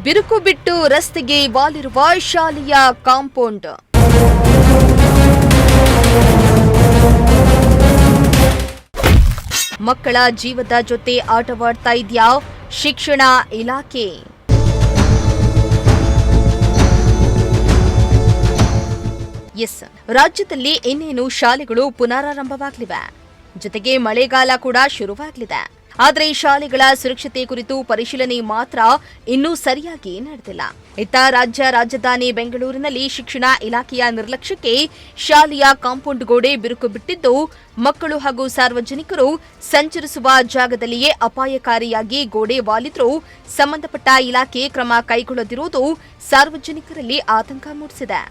ಬಿರುಕು ಬಿಟ್ಟು ರಸ್ತೆಗೆ ವಾಲಿರುವ ಶಾಲೆಯ ಕಾಂಪೌಂಡ್. ಮಕ್ಕಳ ಜೀವದ ಜೊತೆ ಆಟವಾಡ್ತಾ ಇದೆಯಾ ಶಿಕ್ಷಣ ಇಲಾಖೆ? ಎಸ್, ರಾಜ್ಯದಲ್ಲಿ ಇನ್ನೇನು ಶಾಲೆಗಳು ಪುನರಾರಂಭವಾಗಲಿವೆ. ಜೊತೆಗೆ ಮಳೆಗಾಲ ಕೂಡ ಶುರುವಾಗಲಿದೆ. ಆದರೆ ಶಾಲೆಗಳ ಸುರಕ್ಷತೆ ಕುರಿತು ಪರಿಶೀಲನೆ ಮಾತ್ರ ಇನ್ನೂ ಸರಿಯಾಗಿ ನಡೆದಿಲ್ಲ. ಇತ್ತ ರಾಜ್ಯ ರಾಜಧಾನಿ ಬೆಂಗಳೂರಿನಲ್ಲಿ ಶಿಕ್ಷಣ ಇಲಾಖೆಯ ನಿರ್ಲಕ್ಷ್ಯಕ್ಕೆ ಶಾಲೆಯ ಕಾಂಪೌಂಡ್ ಗೋಡೆ ಬಿರುಕು ಬಿಟ್ಟಿದ್ದು, ಮಕ್ಕಳು ಹಾಗೂ ಸಾರ್ವಜನಿಕರು ಸಂಚರಿಸುವ ಜಾಗದಲ್ಲಿಯೇ ಅಪಾಯಕಾರಿಯಾಗಿ ಗೋಡೆ ವಾಲಿದ್ರೂ ಸಂಬಂಧಪಟ್ಟ ಇಲಾಖೆ ಕ್ರಮ ಕೈಗೊಳ್ಳದಿರುವುದು ಸಾರ್ವಜನಿಕರಲ್ಲಿ ಆತಂಕ ಮೂಡಿಸಿದೆ.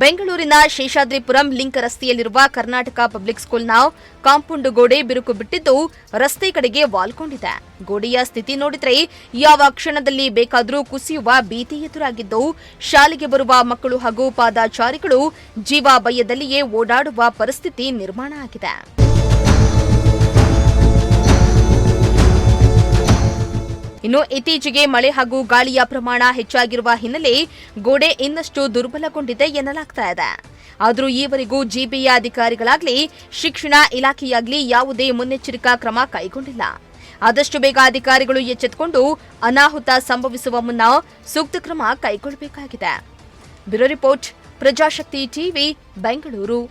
ಬೆಂಗಳೂರಿನ ಶೇಷಾದ್ರಿಪುರಂ ಲಿಂಕ್ ರಸ್ತೆಯಲ್ಲಿರುವ ಕರ್ನಾಟಕ ಪಬ್ಲಿಕ್ ಸ್ಕೂಲ್ನ ಕಾಂಪೌಂಡ್ ಗೋಡೆ ಬಿರುಕು ಬಿಟ್ಟಿದ್ದು, ರಸ್ತೆ ಕಡೆಗೆ ವಾಲ್ಕೊಂಡಿದೆ. ಗೋಡೆಯ ಸ್ಥಿತಿ ನೋಡಿದ್ರೆ ಯಾವ ಕ್ಷಣದಲ್ಲಿ ಬೇಕಾದರೂ ಕುಸಿಯುವ ಭೀತಿ ಎದುರಾಗಿದ್ದು, ಶಾಲೆಗೆ ಬರುವ ಮಕ್ಕಳು ಹಾಗೂ ಪಾದಚಾರಿಗಳು ಜೀವ ಭಯದಲ್ಲಿಯೇ ಓಡಾಡುವ ಪರಿಸ್ಥಿತಿ ನಿರ್ಮಾಣ ಆಗಿದೆ. ಇನ್ನು ಇತ್ತೀಚೆಗೆ ಮಳೆ ಹಾಗೂ ಗಾಳಿಯ ಪ್ರಮಾಣ ಹೆಚ್ಚಾಗಿರುವ ಹಿನ್ನೆಲೆ ಗೋಡೆ ಇನ್ನಷ್ಟು ದುರ್ಬಲಗೊಂಡಿದೆ ಎನ್ನಲಾಗ್ತಾ ಇದೆ. ಆದರೂ ಈವರೆಗೂ ಜಿಬಿಯ ಅಧಿಕಾರಿಗಳಾಗಲಿ ಶಿಕ್ಷಣ ಇಲಾಖೆಯಾಗಲಿ ಯಾವುದೇ ಮುನ್ನೆಚ್ಚರಿಕಾ ಕ್ರಮ ಕೈಗೊಂಡಿಲ್ಲ. ಆದಷ್ಟು ಬೇಗ ಅಧಿಕಾರಿಗಳು ಎಚ್ಚೆತ್ತುಕೊಂಡು ಅನಾಹುತ ಸಂಭವಿಸುವ ಮುನ್ನ ಸೂಕ್ತ ಕ್ರಮ ಕೈಗೊಳ್ಳಬೇಕಾಗಿದೆ. Bureau report, Prajashakti TV, Bengaluru.